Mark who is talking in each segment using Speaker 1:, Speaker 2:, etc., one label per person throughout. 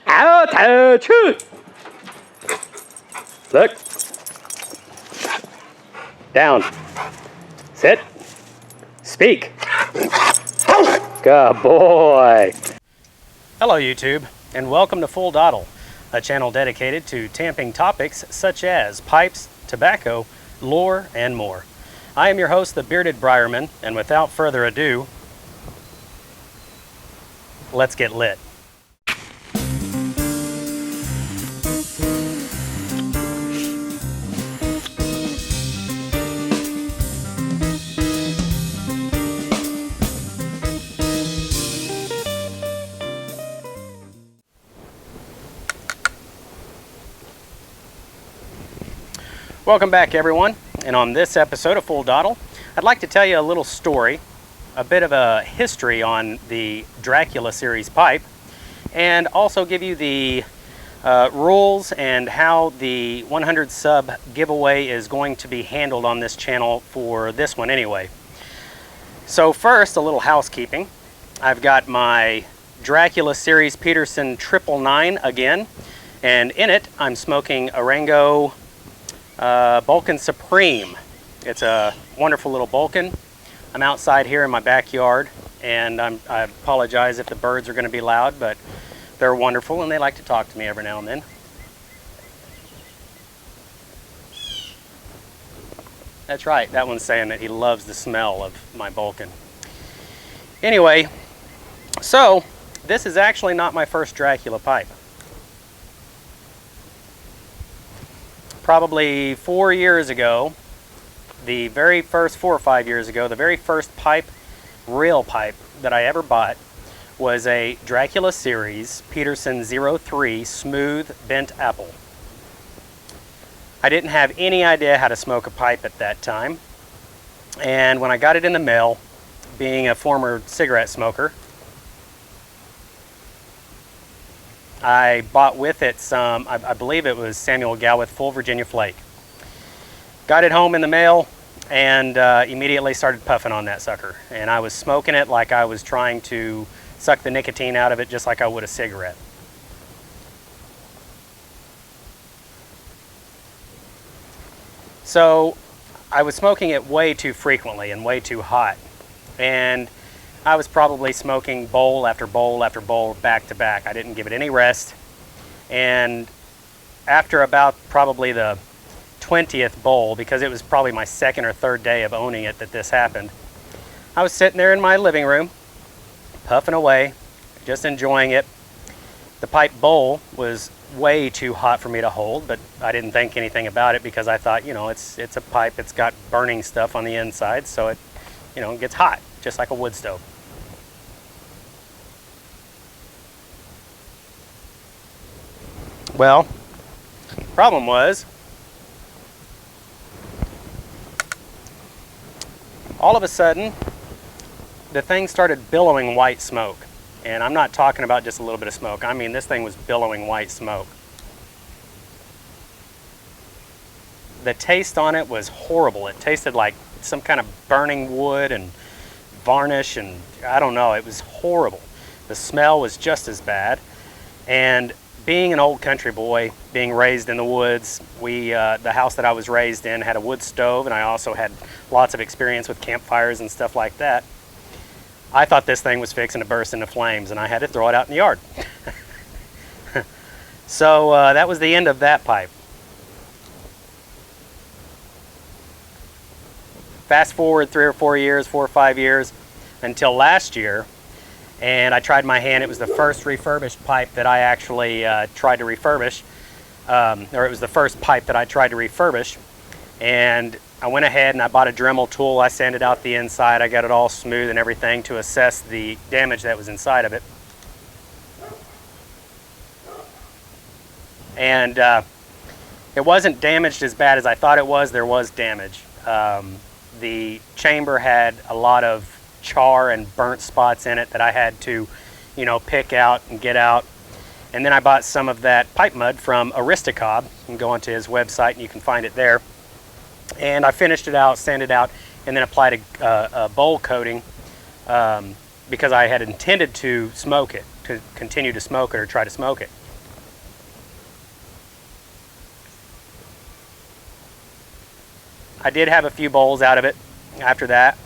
Speaker 1: Altitude. Look. Down. Sit. Speak. Good boy. Hello YouTube, and welcome to Full Dottle, a channel dedicated to tamping topics such as pipes, tobacco, lore, and more. I am your host, the Bearded Briarman, and without further ado, let's get lit. Welcome back, everyone, and on this episode of Full Dottle, I'd like to tell you a little story, a bit of a history on the Dracula series pipe, and also give you the rules and how the 100 sub giveaway is going to be handled on this channel for this one anyway. So first, a little housekeeping. I've got my Dracula series Peterson 999 again, and in it I'm smoking Orango Balkan Supreme. It's a wonderful little Balkan. I'm outside here in my backyard, and I apologize if the birds are going to be loud, but they're wonderful and they like to talk to me every now and then. That's right, that one's saying that he loves the smell of my Balkan. Anyway, so this is actually not my first Dracula pipe. Probably 4 years ago, the very first 4 or 5 years ago, the very first pipe, real pipe that I ever bought was a Dracula series Peterson 03 smooth bent apple. I didn't have any idea how to smoke a pipe at that time, and when I got it in the mail, being a former cigarette smoker, I bought with it some, I believe it was Samuel GAW with Full Virginia Flake. Got it home in the mail and immediately started puffing on that sucker. And I was smoking it like I was trying to suck the nicotine out of it just like I would a cigarette. So I was smoking it way too frequently and way too hot. And I was probably smoking bowl after bowl after bowl back to back. I didn't give it any rest. And after about probably the 20th bowl, because it was probably my second or third day of owning it that this happened, I was sitting there in my living room, puffing away, just enjoying it. The pipe bowl was way too hot for me to hold, but I didn't think anything about it because I thought, you know, it's a pipe, it's got burning stuff on the inside, so it, you know, gets hot, just like a wood stove. Well, problem was, all of a sudden, the thing started billowing white smoke. And I'm not talking about just a little bit of smoke. I mean, this thing was billowing white smoke. The taste on it was horrible. It tasted like some kind of burning wood and varnish, and I don't know, it was horrible. The smell was just as bad. And being an old country boy, being raised in the woods, the house that I was raised in had a wood stove, and I also had lots of experience with campfires and stuff like that. I thought this thing was fixing to burst into flames, and I had to throw it out in the yard. So that was the end of that pipe. Fast forward 3 or 4 years, 4 or 5 years, until last year, and I tried my hand. It was the first refurbished pipe that I actually tried to refurbish, or it was the first pipe that I tried to refurbish, and I went ahead and I bought a Dremel tool. I sanded out the inside. I got it all smooth and everything to assess the damage that was inside of it. And it wasn't damaged as bad as I thought it was. There was damage. The chamber had a lot of char and burnt spots in it that I had to, you know, pick out and get out. And then I bought some of that pipe mud from Aristocob. You can go onto his website and you can find it there. And I finished it out, sanded out, and then applied a bowl coating because I had intended to smoke it, to continue to smoke it or try to smoke it. I did have a few bowls out of it after that,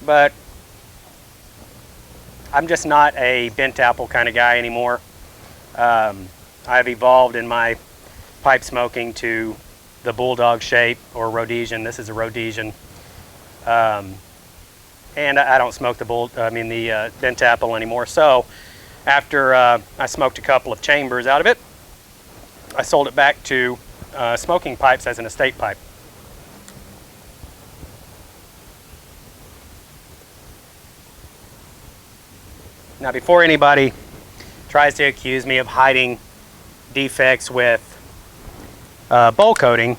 Speaker 1: but I'm just not a bent apple kind of guy anymore. I've evolved in my pipe smoking to the bulldog shape or Rhodesian. This is a Rhodesian. And I don't smoke the bent apple anymore. So after I smoked a couple of chambers out of it, I sold it back to smoking pipes as an estate pipe. Now, before anybody tries to accuse me of hiding defects with bowl coating,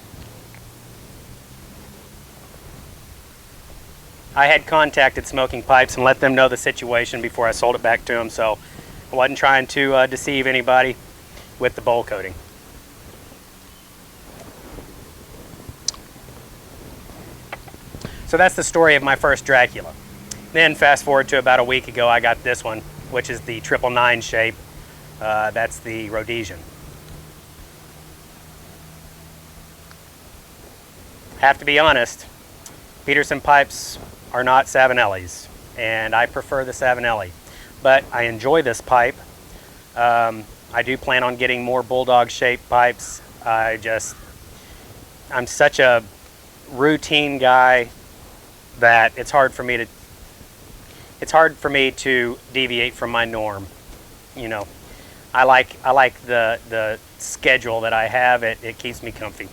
Speaker 1: I had contacted Smoking Pipes and let them know the situation before I sold it back to them, so I wasn't trying to deceive anybody with the bowl coating. So that's the story of my first Dracula. Then fast forward to about a week ago, I got this one, which is the 999 shape. That's the Rhodesian. Have to be honest, Peterson pipes are not Savinellis, and I prefer the Savinelli. But I enjoy this pipe. I do plan on getting more bulldog shaped pipes. I'm such a routine guy that it's hard for me to deviate from my norm. You know, I like the schedule that I have. It keeps me comfy.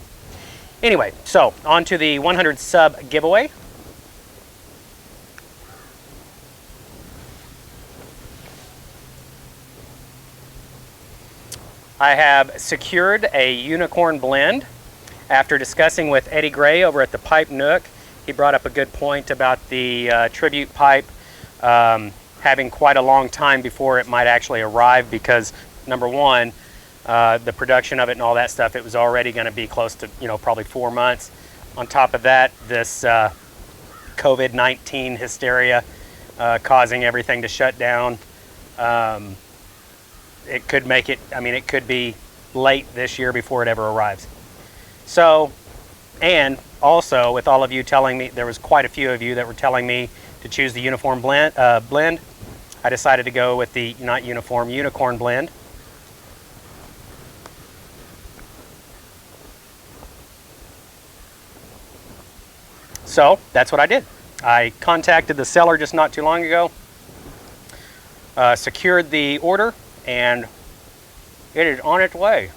Speaker 1: Anyway, so on to the 100 sub giveaway. I have secured a unicorn blend. After discussing with Eddie Gray over at the Pipe Nook, he brought up a good point about the tribute pipe having quite a long time before it might actually arrive because, number one, the production of it and all that stuff, it was already going to be close to, probably 4 months. On top of that, this COVID-19 hysteria causing everything to shut down. It could make it, it could be late this year before it ever arrives. So, and also with all of you telling me, there was quite a few of you that were telling me to choose the uniform blend, I decided to go with the unicorn blend. So that's what I did. I contacted the seller just not too long ago, secured the order, and it is on its way.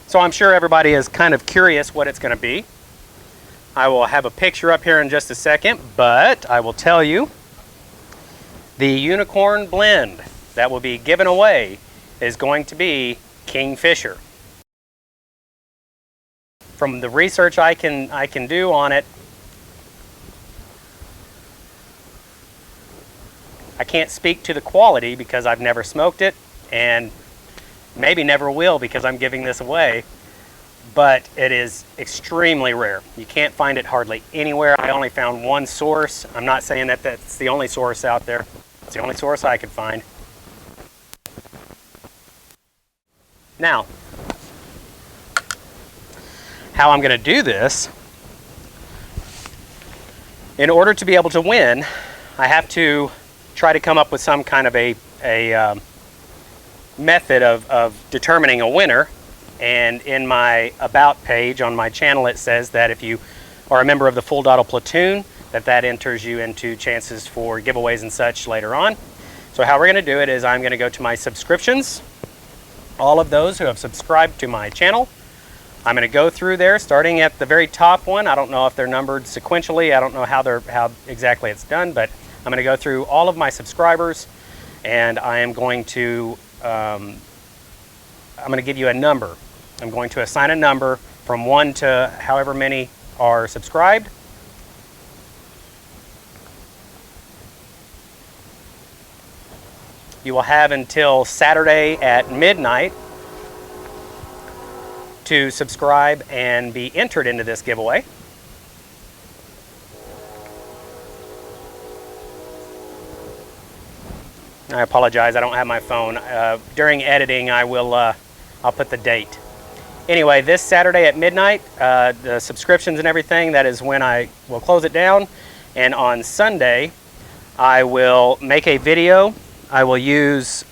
Speaker 1: So I'm sure everybody is kind of curious what it's going to be. I will have a picture up here in just a second, but I will tell you the unicorn blend that will be given away is going to be Kingfisher. From the research I can do on it, I can't speak to the quality because I've never smoked it and maybe never will because I'm giving this away, but it is extremely rare. You can't find it hardly anywhere. I only found one source. I'm not saying that that's the only source out there. It's the only source I could find. Now, how I'm going to do this, in order to be able to win, I have to try to come up with some kind of a method of determining a winner. And in my About page on my channel, it says that if you are a member of the Full Dottle Platoon, that enters you into chances for giveaways and such later on. So how we're going to do it is I'm going to go to my subscriptions, all of those who have subscribed to my channel. I'm going to go through there, starting at the very top one. I don't know if they're numbered sequentially. I don't know how exactly it's done, but I'm going to go through all of my subscribers, and I am going to give you a number. I'm going to assign a number from 1 to however many are subscribed. You will have until Saturday at midnight to subscribe and be entered into this giveaway. I apologize, I don't have my phone. During editing, I will I'll put the date. Anyway, this Saturday at midnight, the subscriptions and everything, that is when I will close it down. And on Sunday, I will make a video. I will use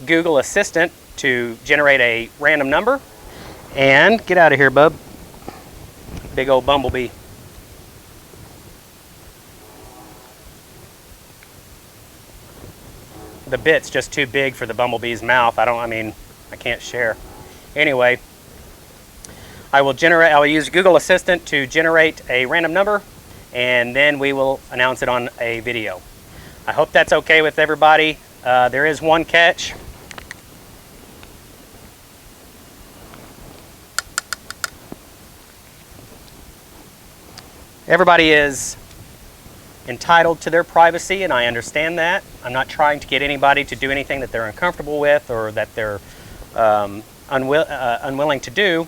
Speaker 1: Google Assistant to generate a random number. And get out of here, bub. Big old bumblebee. The bit's just too big for the bumblebee's mouth. I can't share. Anyway, I will use Google Assistant to generate a random number, and then we will announce it on a video. I hope that's okay with everybody. There is one catch. Everybody is entitled to their privacy, and I understand that. I'm not trying to get anybody to do anything that they're uncomfortable with or that they're unwilling to do.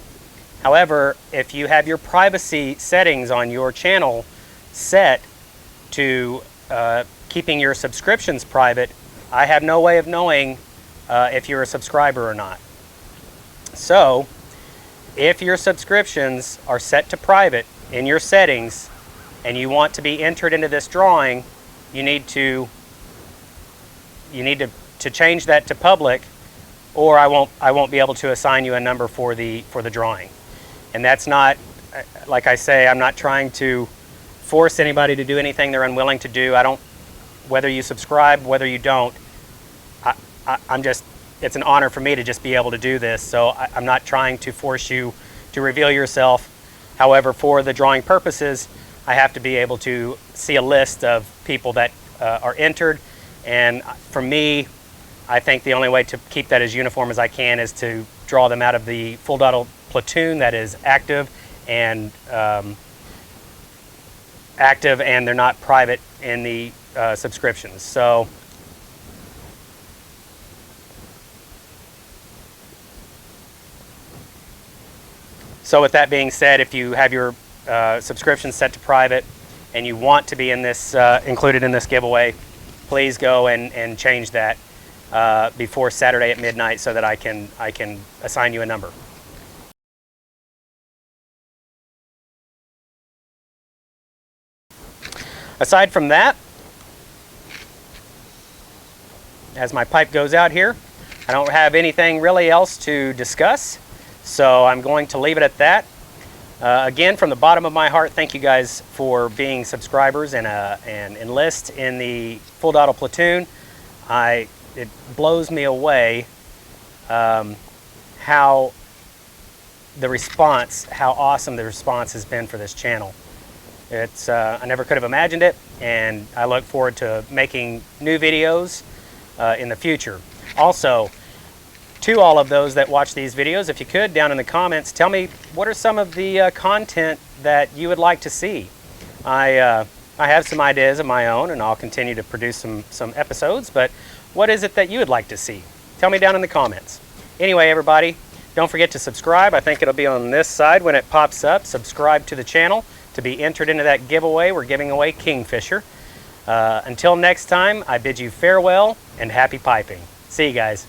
Speaker 1: However, if you have your privacy settings on your channel set to keeping your subscriptions private, I have no way of knowing if you're a subscriber or not. So, if your subscriptions are set to private in your settings and you want to be entered into this drawing, you need to change that to public, or I won't be able to assign you a number for the drawing. And that's not, like I say, I'm not trying to force anybody to do anything they're unwilling to do. Whether you subscribe, whether you don't, it's an honor for me to just be able to do this. So I'm not trying to force you to reveal yourself. However, for the drawing purposes, I have to be able to see a list of people that are entered. And for me, I think the only way to keep that as uniform as I can is to draw them out of the Full Dottle platoon that is active and they're not private in the subscriptions. So with that being said, if you have your subscriptions set to private and you want to be in this included in this giveaway, please go and change that before Saturday at midnight so that I can assign you a number. Aside from that, as my pipe goes out here, I don't have anything really else to discuss, so I'm going to leave it at that. Again, from the bottom of my heart, thank you guys for being subscribers and enlist in the Full Dottle platoon. It blows me away how awesome the response has been for this channel. I never could have imagined it, and I look forward to making new videos in the future. Also, to all of those that watch these videos, if you could, down in the comments, tell me what are some of the content that you would like to see. I have some ideas of my own, and I'll continue to produce some episodes, but what is it that you would like to see? Tell me down in the comments. Anyway, everybody, don't forget to subscribe. I think it'll be on this side when it pops up. Subscribe to the channel to be entered into that giveaway. We're giving away Kingfisher. Until next time, I bid you farewell and happy piping. See you guys.